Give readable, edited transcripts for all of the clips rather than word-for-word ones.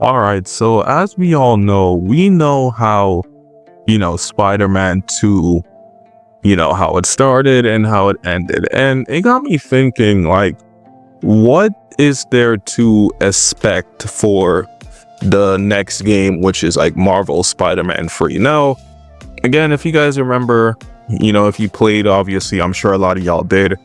All right, so as we all know, we know how, Spider-Man 2, how it started and how it ended. And it got me thinking, like, what is there to expect for the next game, which is like Marvel Spider-Man 3? Now, again, if you guys remember, if you played, obviously, I'm sure a lot of y'all did,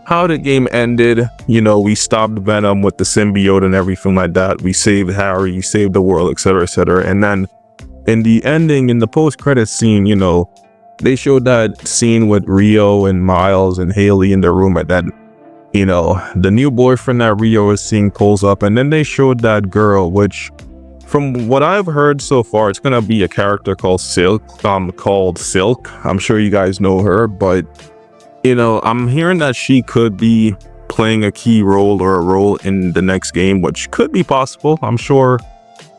how the game ended. We stopped Venom with the symbiote and everything like that. We saved Harry, saved the world, etc., etc. And then in the ending, in the post-credit scene, they showed that scene with Rio and Miles and Haley in the room, and then, the new boyfriend that Rio is seeing pulls up, and then they showed that girl, which, from what I've heard so far, it's gonna be a character called Silk. I'm sure you guys know her, but I'm hearing that she could be playing a key role or a role in the next game, which could be possible. I'm sure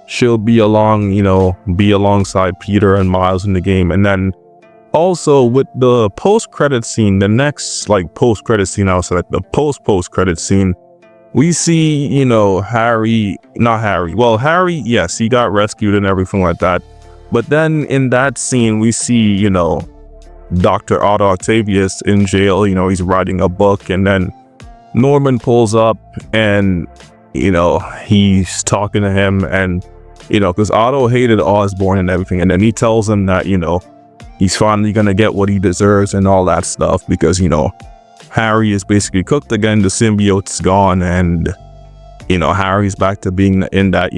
she'll be alongside Peter and Miles in the game. And then also with the post-credit scene, the next post-credit scene, also the post-credit scene, we see, Harry, yes, he got rescued and everything like that. But then in that scene, we see, Dr. Otto Octavius in jail. He's writing a book, and then Norman pulls up and, he's talking to him, and, because Otto hated Osborn and everything. And then he tells him that, he's finally going to get what he deserves and all that stuff because, Harry is basically cooked again. The symbiote's gone, and, Harry's back to being in that,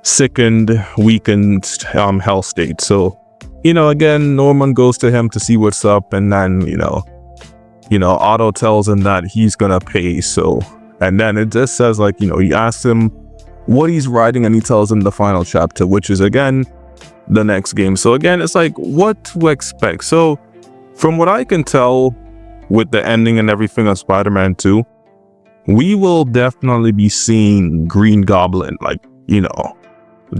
sickened, weakened, hell state. So, again, Norman goes to him to see what's up, and then, Otto tells him that he's gonna pay. So, and then it just says, he asks him what he's writing, and he tells him the final chapter, which is, again, the next game. So, again, it's like, what to expect? So, from what I can tell with the ending and everything of Spider-Man 2, we will definitely be seeing Green Goblin,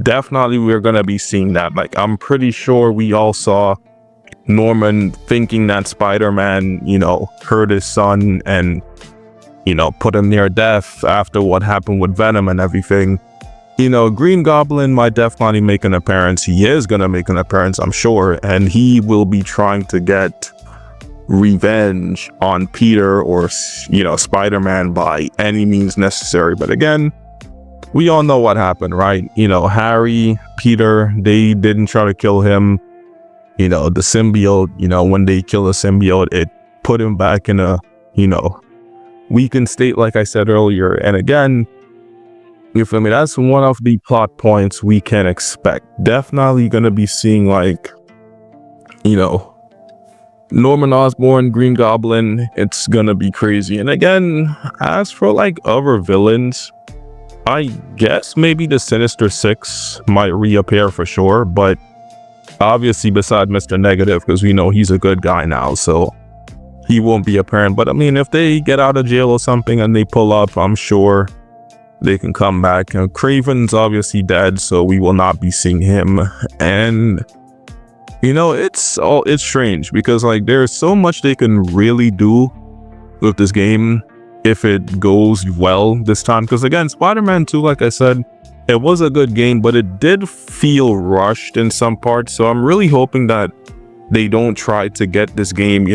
definitely we're gonna be seeing that. I'm pretty sure we all saw Norman thinking that Spider-Man, hurt his son and, put him near death after what happened with Venom and everything. Green Goblin might definitely make an appearance. He is gonna make an appearance, I'm sure, and he will be trying to get revenge on Peter or, Spider-Man by any means necessary. But again, we all know what happened, right? Harry, Peter, they didn't try to kill him. The symbiote, when they kill the symbiote, it put him back in a, weakened state, like I said earlier. And again, you feel me? That's one of the plot points we can expect. Definitely gonna be seeing, Norman Osborn, Green Goblin. It's gonna be crazy. And again, as for other villains, I guess maybe the Sinister Six might reappear for sure, but obviously beside Mr. Negative, because we know he's a good guy now, so he won't be apparent. But I mean, if they get out of jail or something and they pull up, I'm sure they can come back. Craven's obviously dead, so we will not be seeing him. And it's strange because there's so much they can really do with this game if it goes well this time. Because again, Spider-Man 2, like I said, it was a good game, but it did feel rushed in some parts. So I'm really hoping that they don't try to get this game,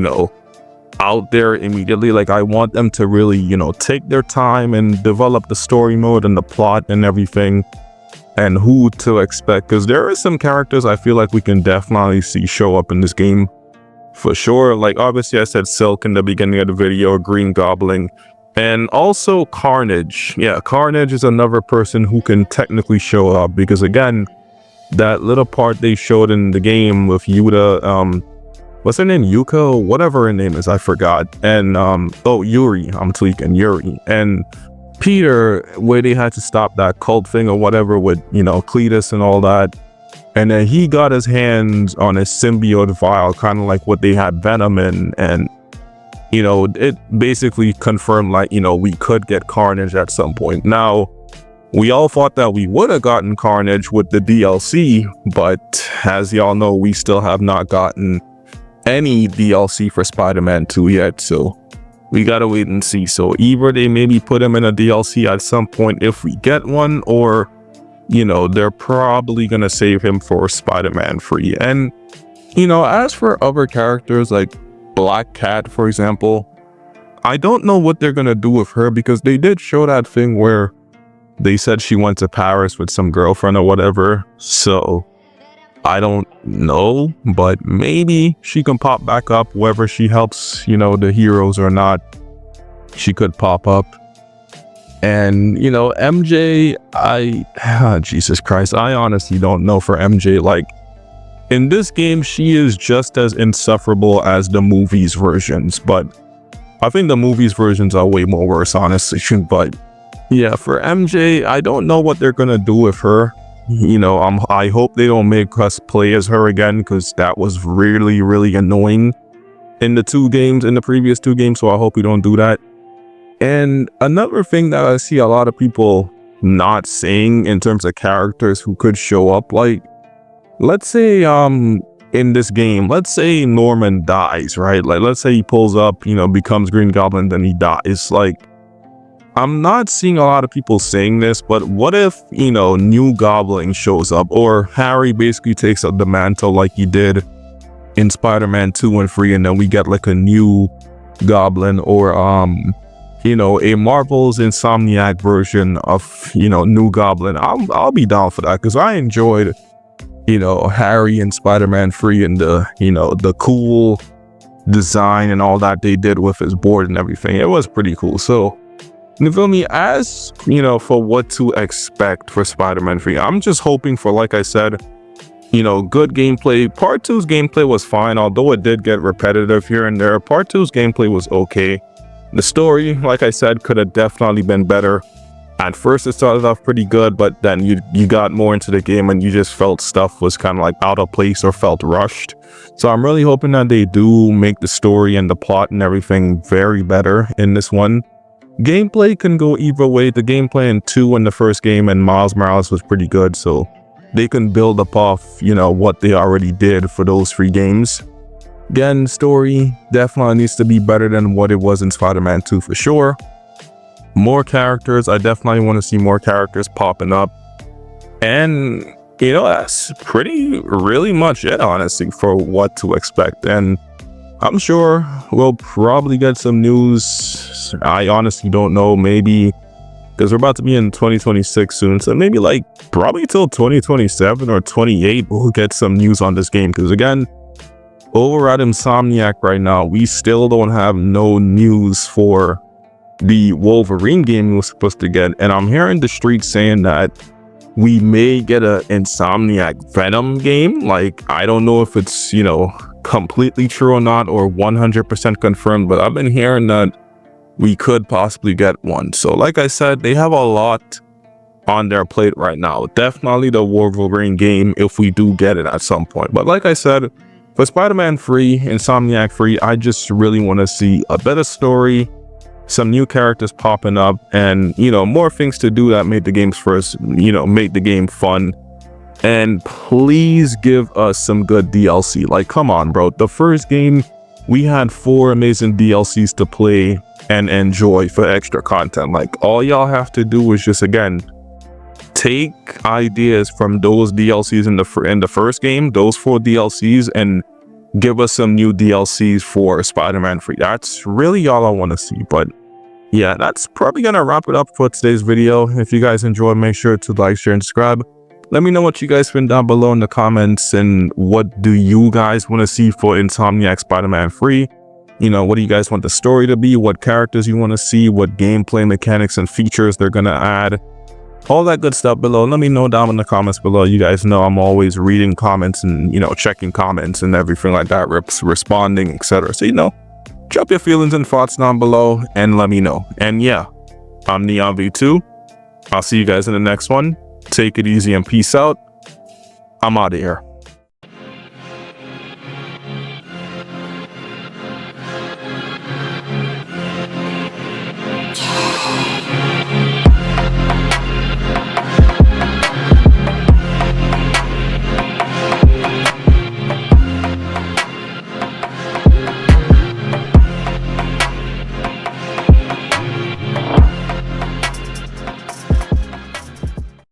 out there immediately. I want them to really, take their time and develop the story mode and the plot and everything and who to expect. Because there are some characters I feel like we can definitely see show up in this game for sure. Obviously I said Silk in the beginning of the video, Green Goblin, and also Carnage. Yeah, Carnage is another person who can technically show up because again, that little part they showed in the game with Yuta, what's her name? Yuko? Whatever her name is, I forgot. And Yuri, I'm tweaking, Yuri. And Peter, where they had to stop that cult thing or whatever with, Cletus and all that. And then he got his hands on a symbiote vial, kind of like what they had Venom in, and it basically confirmed we could get Carnage at some point. Now, we all thought that we would have gotten Carnage with the DLC, but as y'all know, we still have not gotten any DLC for Spider-Man 2 yet, so we gotta wait and see. So either they maybe put him in a DLC at some point if we get one, or they're probably gonna save him for Spider-Man 3. And as for other characters like Black Cat, for example, I don't know what they're gonna do with her, because they did show that thing where they said she went to Paris with some girlfriend or whatever. So I don't know, but maybe she can pop back up, whether she helps, the heroes or not. She could pop up. And, MJ, Jesus Christ, I honestly don't know for MJ. Like, in this game, she is just as insufferable as the movies versions, but I think the movies versions are way more worse, honestly. But yeah, for MJ, I don't know what they're gonna do with her. I hope they don't make us play as her again, because that was really, really annoying in the previous two games. So I hope we don't do that. And another thing that I see a lot of people not saying in terms of characters who could show up, like, let's say in this game, let's say Norman dies, right? Like, let's say he pulls up, becomes Green Goblin, then he dies. Like, I'm not seeing a lot of people saying this, but what if, New Goblin shows up, or Harry basically takes up the mantle like he did in Spider-Man 2 and 3, and then we get like a new Goblin, or a Marvel's Insomniac version of, New Goblin. I'll be down for that, because I enjoyed, Harry and Spider-Man 3 and the cool design and all that they did with his board and everything. It was pretty cool. So, you feel me? As, for what to expect for Spider-Man 3, I'm just hoping for, like I said, good gameplay. Part 2's gameplay was fine, although it did get repetitive here and there. Part 2's gameplay was okay. The story, like I said, could have definitely been better. At first, it started off pretty good, but then you got more into the game and you just felt stuff was kind of like out of place or felt rushed. So I'm really hoping that they do make the story and the plot and everything very better in this one. Gameplay can go either way. The gameplay in 2 in the first game and Miles Morales was pretty good, so they can build up off, what they already did for those 3 games. Again, story definitely needs to be better than what it was in Spider-Man 2 for sure. More characters. I definitely want to see more characters popping up. And, that's really much it, honestly, for what to expect. And I'm sure we'll probably get some news. I honestly don't know, maybe, because we're about to be in 2026 soon. So maybe probably till 2027 or 28, we'll get some news on this game. Because again, over at Insomniac right now, we still don't have no news for the Wolverine game we were supposed to get. And I'm hearing the streets saying that we may get a Insomniac Venom game. Like, I don't know if it's, completely true or not, or 100% confirmed, but I've been hearing that we could possibly get one. So like I said, they have a lot on their plate right now. Definitely the Wolverine game if we do get it at some point. But like I said, for Spider-Man 3, Insomniac 3, I just really want to see a better story, some new characters popping up, and more things to do that made the games first, make the game fun. And please give us some good DLC. Like, come on, bro. The first game, we had 4 amazing DLCs to play and enjoy for extra content. Like, all y'all have to do is just, again, take ideas from those DLCs in the first game, those 4 DLCs, and give us some new DLCs for Spider-Man 3. That's really all I want to see. But yeah, that's probably gonna wrap it up for today's video. If you guys enjoyed, make sure to like, share, and subscribe. Let me know what you guys think down below in the comments, and what do you guys want to see for Insomniac Spider-Man 3? What do you guys want the story to be? What characters you want to see? What gameplay mechanics and features they're gonna add? All that good stuff below. Let me know down in the comments below. You guys know I'm always reading comments and, checking comments and everything like that, responding, etc. So, drop your feelings and thoughts down below and let me know. And yeah, I'm Neon V2. I'll see you guys in the next one. Take it easy and peace out. I'm out of here.